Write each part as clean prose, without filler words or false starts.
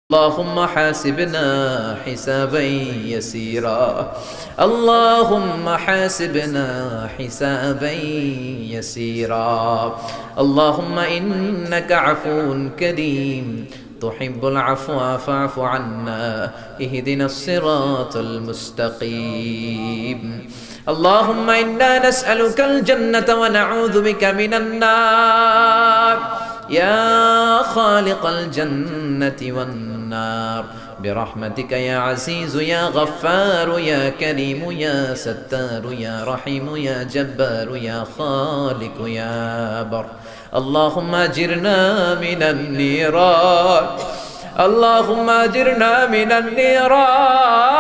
اللهم حاسبنا حسابا يسيرا اللهم حاسبنا حسابا يسيرا اللهم إنك عفو كريم تحب العفو فاعف عنا اهدنا الصراط المستقيم اللهم إنا نسألك الجنة ونعوذ بك من النار يا خالق الجنة والنار برحمتك يا عزيز يا غفار يا كريم يا ستار يا رحيم يا جبار يا خالق يا بر اللهم أجرنا من النيران اللهم أجرنا من النيران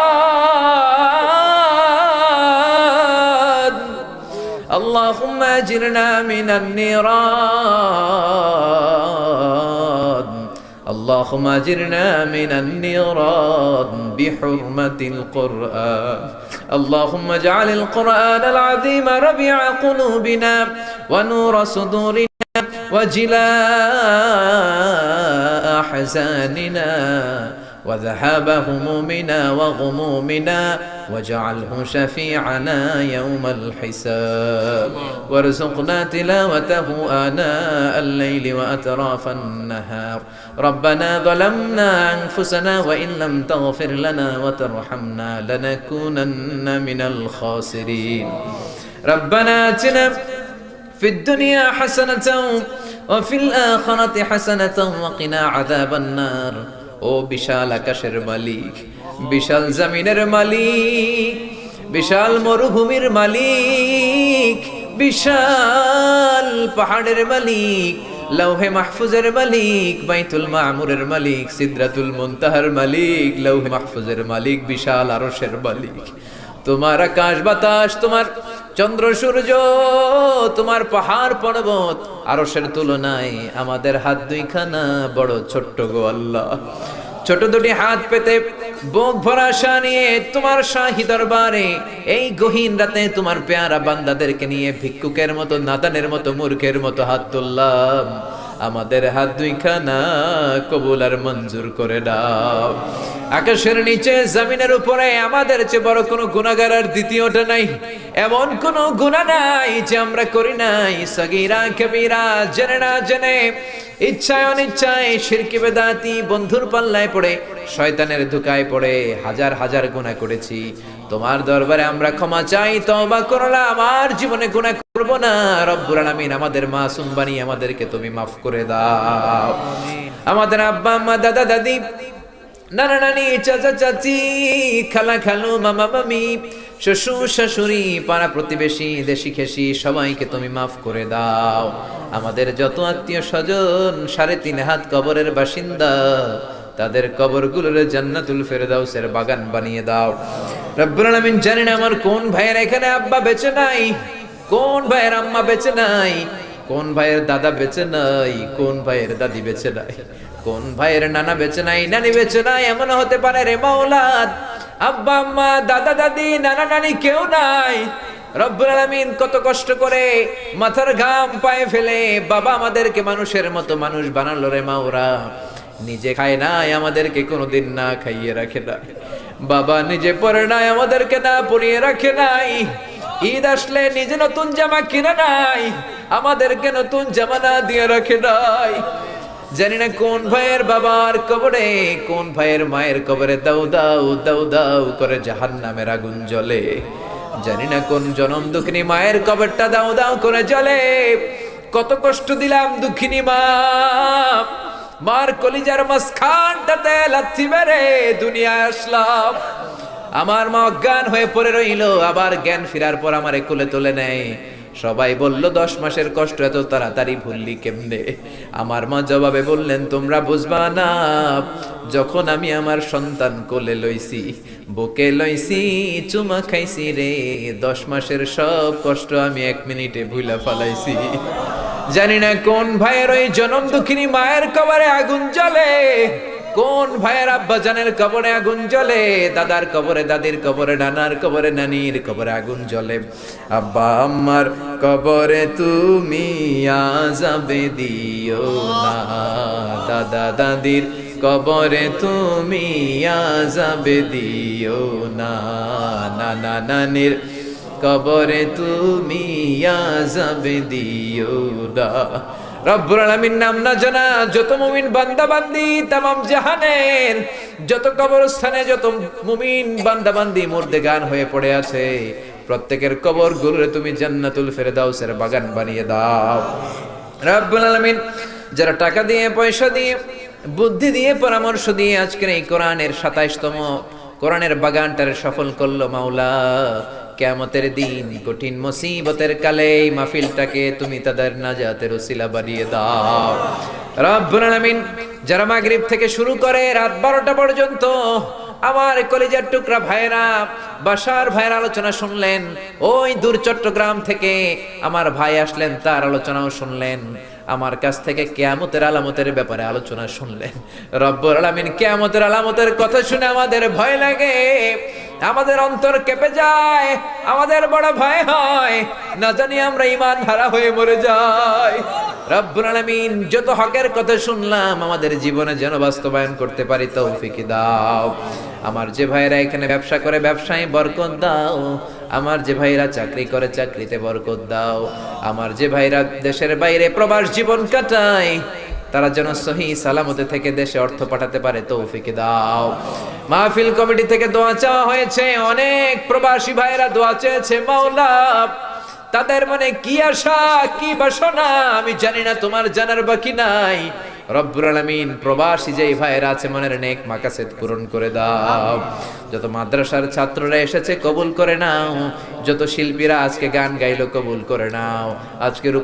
اللهم أجرنا من النيران اللهم أجرنا من النيران بحرمة القرآن اللهم اجعل القرآن العظيم ربيع قلوبنا ونور صدورنا وجلاء أحزاننا وذهاب همومنا وغمومنا واجعله شفيعنا يوم الحساب وارزقنا تلاوته آناء الليل وأطراف النهار ربنا ظلمنا أنفسنا وإن لم تغفر لنا وترحمنا لنكونن من الخاسرين ربنا آتنا في الدنيا حسنة وفي الآخرة حسنة وقنا عذاب النار ও বিশাল আকাশের মালিক বিশাল জমিনের মালিক বিশাল মরুভূমির মালিক বিশাল পাহাড়ের মালিক লৌহে মাহফুজের মালিক বাইতুল মামুরের মালিক সিদরাতুল মুনতাহার মালিক লৌহে মাহফুজের মালিক বিশাল আরশের মালিক তোমার আকাশ বাতাস তোমার চন্দ্র সূর্য তোমার পাহাড় পর্বত আরশের তুলনায় আমাদের হাত দুইখানা বড় ছোট্ট গো আল্লাহ ছোট দুটি হাত পেতে বুক ভরা আশা নিয়ে তোমার শাহী দরবারে এই গহীন রাতে তোমার পেয়ারা বান্দাদেরকে নিয়ে ভিক্ষুকের মতো নাদানের মতো মূর্খের মতো হাত তুললাম আমাদের হাত দুইখানা কবুল আর মঞ্জুর করে দাও আকাশের নিচে জমিনের উপরে আমাদের চেয়ে বড় কোনো গুনাহগার আর দ্বিতীয়টা নাই এমন কোনো গুনাহ নাই যে আমরা করি নাই সগীরা কবিরা জেনে না জেনে ইচ্ছায় অনিচ্ছায় শিরকি বেদাতি বন্ধুর পাল্লায় পড়ে শয়তানের ধোঁকায় পড়ে হাজার হাজার গুনাহ করেছি তোমার দরবারে আমরা ক্ষমা চাই তওবা করলাম আর জীবনে গুনাহ করব না রব্বুল আলামিন আমাদের মাসুম বানিয়ে আমাদেরকে তুমি মাফ করে দাও আমাদের আব্বা আম্মা দাদা দাদি নানা নানি চাচা চাচি খালা খালু মামা মামি শ্বশুর শাশুড়ি পাড়া প্রতিবেশী দেশি খেসি সবাইকে তুমি মাফ করে দাও আমাদের যত আত্মীয় স্বজন ৩.৫ হাত কবরের বাসিন্দা তাদের কবরগুলোর জান্নাতুল ফেরদাউসের বাগান বানিয়ে দাও রব্বুল আলামিন জানি না আমার কোন ভাইয়ের এখানে আব্বা বেঁচে নাই কোন ভাইয়ের আম্মা বেঁচে নাই কোন ভাইয়ের দাদা বেঁচে নাই কোন ভাইয়ের দাদি বেঁচে নাই কোন ভাইয়ের নানা বেঁচে নাই নানি বেঁচে নাই এমন হতে পারে রে মাওলা আব্বা আম্মা দাদা দাদি নানা নানি কেউ নাই রব্বুল আলামিন কত কষ্ট করে মাথার ঘাম পায়ে ফেলে বাবা আমাদেরকে মানুষের মতো মানুষ বানালো রে মাওরা নিজে খায় নাই আমাদেরকে কোনোদিন না খাইয়ে রাখে নাই বাবা নিজে পরে নাই আমাদেরকে না পরিয়ে রাখে নাই ঈদ আসলে নিজে নতুন জামা কিনে নাই আমাদেরকে নতুন জামা না দিয়ে রাখে নাই জানি না কোন ভাইয়ের বাবার কবরে কোন ভাইয়ের মায়ের কবরে দাউ দাউ দাউ দাউ করে জাহান্নামের আগুন জ্বলে জানি না কোন জনম দুঃখিনী মায়ের কবরটা দাউ দাউ করে জ্বলে কত কষ্ট দিলাম দুঃখিনী মা মার কলিজার মাঝখানটাতে লাথি মেরে দুনিয়ায় আসলাম আমার মা অজ্ঞান হয়ে পড়ে রইল আবার জ্ঞান ফেরার পর আমারে কোলে তুলে নেয় সবাই বলল 10 মাসের কষ্ট এত তাড়াতাড়ি ভুললি কেমনে আমার মা জবাবে বললেন তোমরা বুঝবা না যখন আমি আমার সন্তান কোলে লইছি বুকে লইছি চুমা খাইছি রে 10 মাসের সব কষ্ট আমি 1 মিনিটে ভুলা ফেলাইছি জানি না কোন ভাইয়ের ওই জনম দুঃখিনী মায়ের কবরে আগুন জ্বলে কোন ভাইয়ের আব্বা জানের কবরে আগুন জ্বলে দাদার কবরে দাদির কবরে নানার কবরে নানির কবরে আগুন জ্বলে আব্বা আম্মার কবরে তুমি আযাব দিও না দাদা দাদির কবরে তুমি আযাব দিও না, নানা নানির কবরে তুমি আযাব দিও না। রব্বুল আলামিন নাম না জানা যত মুমিন বান্দা বান্দি তামাম জাহানের যত কবরস্থানে যত মুমিন বান্দা বান্দি মুর্দেগান হয়ে পড়ে আছে, প্রত্যেকের কবর গুলোরে তুমি জান্নাতুল ফেরদাউসের বাগান বানিয়ে দাও। রব্বুল আলামিন যারা টাকা দিয়ে, পয়সা দিয়ে, বুদ্ধি দিয়ে, পরামর্শ দিয়ে আজকের এই কোরআনের 27তম কোরআনের বাগানটারে সফল করলো মাওলা, কিয়ামতের দিন কঠিন মুসিবতের কালে এই মাহফিলটাকে তুমি তাদের নাজাতের ওসিলা বানিয়ে দাও। রব্বুল আলামিন যারা মাগরিব থেকে শুরু করে রাত 12টা পর্যন্ত আমার কলিজার টুকরা ভাইরা, বাসার ভাইয়ের আলোচনা শুনলেন, ওই দূর চট্টগ্রাম থেকে আমার ভাই আসলেন, তার আলোচনাও শুনলেন, আমার কাছ থেকে কিয়ামতের আলামতের ব্যাপারে আলোচনা শুনলেন। রব্বুল আলামিন কিয়ামতের আলামতের কথা শুনে আমাদের ভয় লাগে, আমাদের অন্তর কেঁপে যায়, আমাদের বড় ভয় হয়, না জানি আমরা ঈমান হারা হয়ে মরে যাই। রব্বুল আলামিন যত হকের কথা শুনলাম আমাদের জীবনে যেন বাস্তবায়ন করতে পারি তৌফিক দাও। আমার যে ভাইরা এখানে ব্যবসা করে ব্যবসায় বরকত দাও, আমার যে ভাইরা চাকরি করে চাকরিতে বরকত দাও, আমার যে ভাইরা দেশের বাইরে প্রবাস জীবন কাটায় তারা যেন সহি সালামতে থেকে দেশে অর্থ পাঠাতে পারে তৌফিক দাও। মাহফিল কমিটি থেকে দোয়া চাওয়া হয়েছে, অনেক প্রবাসী ভাইরা দোয়া চেয়েছে মাওলা, তাদের মনে কি আশা কি বাসনা আমি জানি না, তোমার জানার বাকি নাই। রব্বুল আলামিন প্রবাসী যেই ভাইরা আছে মনের নেক মাকাসেদ পূরণ করে দাও। যত মাদ্রাসার ছাত্ররা এসেছে কবুল করে নাও, যত শিল্পীরা আজকে গান গাইলো কবুল করে নাও, আজকের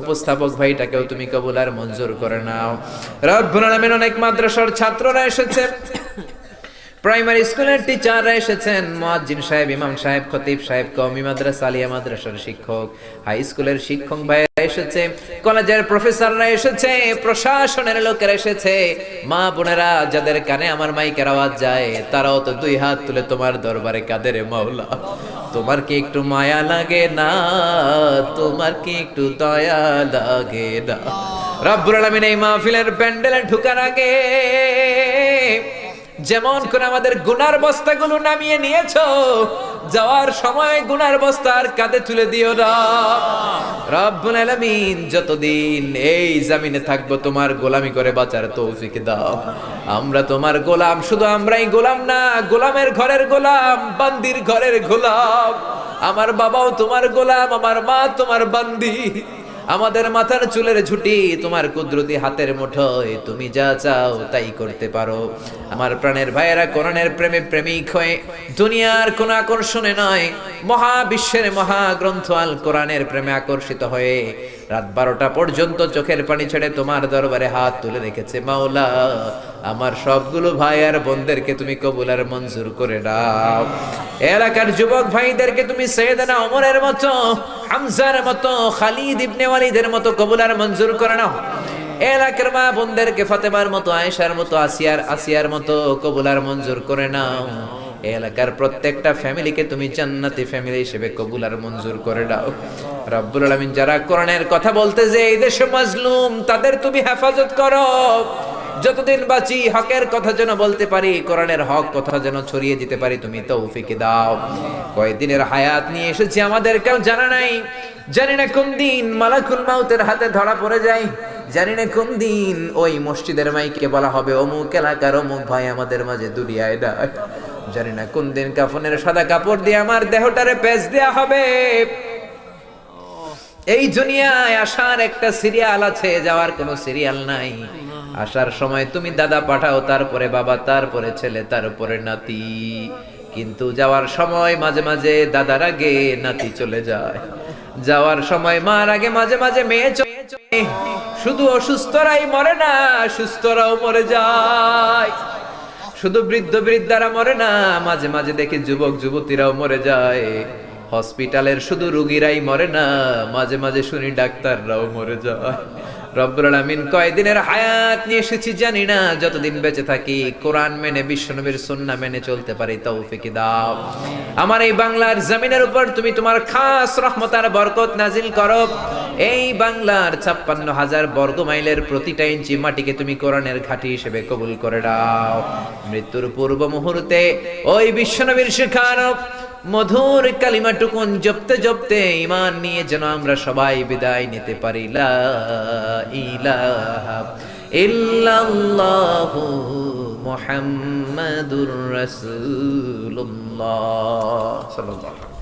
উপস্থাপক ভাইটাকেও তুমি কবুল আর মঞ্জুর করে নাও। রব্বুল আলামিন অনেক মাদ্রাসার ছাত্ররা এসেছে, প্রাইমারি স্কুলের টিচাররা এসেছেন, মুয়াজ্জিন সাহেব, ইমাম সাহেব, খতিব সাহেব, কওমি মাদ্রাসা, আলিয়া মাদ্রাসার শিক্ষক, হাই স্কুলের শিক্ষক ভাইরা এসেছে, কলেজের প্রফেসররা এসেছে, প্রশাসনের লোকেরা এসেছে, মা বোনেরা যাদের কানে আমার মাইকের আওয়াজ যায় তারাও তো দুই হাত তুলে তোমার দরবারে কাঁদে রে মাওলা। তোমার কি একটু মায়া লাগে না? তোমার কি একটু দয়া লাগে না? রব্বুল আলামিন এই মাহফিলের প্যান্ডেলে ঢোকার আগে যেমন করে আমাদের গুনার বস্তাগুলো নামিয়ে নিয়েছো, যাওয়ার সময় গুনার বস্তা আর কাঁধে তুলে দিও না। রব্বুল আলামিন যতদিন এই জমিনে থাকবো তোমার গোলামি করে বাঁচার তৌফিক দাও। আমরা তোমার গোলাম, শুধু আমরাই গোলাম না, গোলামের ঘরের গোলাম, বান্দির ঘরের গোলাম। আমার বাবাও তোমার গোলাম, আমার মা তোমার বান্দি, আমাদের মাথার চুলের ঝুঁটি তোমার কুদরতি হাতের মুঠোয়, তুমি যা চাও তাই করতে পারো। আমার প্রাণের ভাইয়েরা কোরআনের প্রেমে প্রেমিক হয়ে দুনিয়ার কোন আকর্ষণে নয়, মহাবিশ্বের মহাগ্রন্থ আল কোরআনের প্রেমে আকর্ষিত হয়ে রাত 12টা পর্যন্ত চোখের পানি ছেড়ে তোমার দরবারে হাত তুলে রেখেছে মাওলা। আমার সবগুলো ভাই আর বোনদেরকে তুমি কবুল আর মঞ্জুর করে দাও। এলাকার যুবক ভাইদেরকে তুমি সাইয়েদনা ওমরের মতো, হামজার মতো, খালিদ ইবনে ওয়ালিদের মতো কবুল আর মঞ্জুর করে নাও। এলাকার মা বোনদেরকে ফাতেমার মতো, আয়েশার মতো, আসিয়ার মতো কবুল আর মঞ্জুর করে নাও। এলাকার প্রত্যেকটা ফ্যামিলিকে তুমি জান্নাতি ফ্যামিলি হিসেবে কবুল আর মঞ্জুর করে দাও। রব্বুল আলামিন যারা কোরআনের কথা বলতে যে এই দেশে মাজলুম, তাদের তুমি হেফাজত করো। যতদিন বাঁচি হকের কথা যেন বলতে পারি, কোরআনের হক কথা যেন ছড়িয়ে দিতে পারি, তুমি তৌফিক দাও। কয়দিনের হায়াত নিয়ে এসেছি আমাদের কেউ জানা নাই, জানি না কোন দিন মালাকুল মাউতের হাতে ধরা পড়ে যায়, জানি না কোন দিন ওই মসজিদের মাইকে বলা হবে অমুক এলাকার অমুক ভাই আমাদের মাঝে দুনিয়ায় নাই, জানি না কোন দিন কাফনের সাদা কাপড় দিয়ে আমার দেহটারে পেঁচ দেয়া হবে। এই দুনিয়ায় আসার একটা সিরিয়াল আছে, যাওয়ার কোনো সিরিয়াল নাই। আসার সময় তুমি দাদা পাঠাও, তারপরে বাবা, তারপরে ছেলে, তারপরে নাতি, কিন্তু যাওয়ার সময় মাঝে মাঝে দাদার আগে নাতি চলে যায়, যাওয়ার সময় মার আগে মাঝে মাঝে মেয়ে চলে। শুধু অসুস্থরাই মরে না, সুস্থরাও মরে যায়। শুধু বৃদ্ধ বৃদ্ধারা মরে না, মাঝে মাঝে দেখি যুবক যুবতীরাও মরে যায়। হসপিটালের শুধু রোগীরাই মরে না, মাঝে মাঝে শুনি ডাক্তাররাও মরে যায়। রব্বুল আলামিন কয়দিনের হায়াত নিয়ে এসেছি জানি না, যতদিন বেঁচে থাকি কোরআন মেনে বিশ্বনবীর সুন্নাহ মেনে চলতে পারি তৌফিক দাও। আমার এই বাংলার জমিনের উপর তুমি তোমার খাস রহমত আর বরকত নাজিল করো। এই বাংলার 56,000 বর্গ মাইলের প্রতিটা ইঞ্চি মাটিকে তুমি কোরআনের ঘাঁটি হিসেবে কবুল করে দাও। মৃত্যুর পূর্ব মুহূর্তে ওই বিশ্বনবীর শেখানো মধুর কালিমাটুকুন জপতে জপতে ঈমান নিয়ে যেন আমরা সবাই বিদায় নিতে পারি। লা ইলাহা ইল্লাল্লাহু মুহাম্মাদুর রাসূলুল্লাহ সাল্লাল্লাহু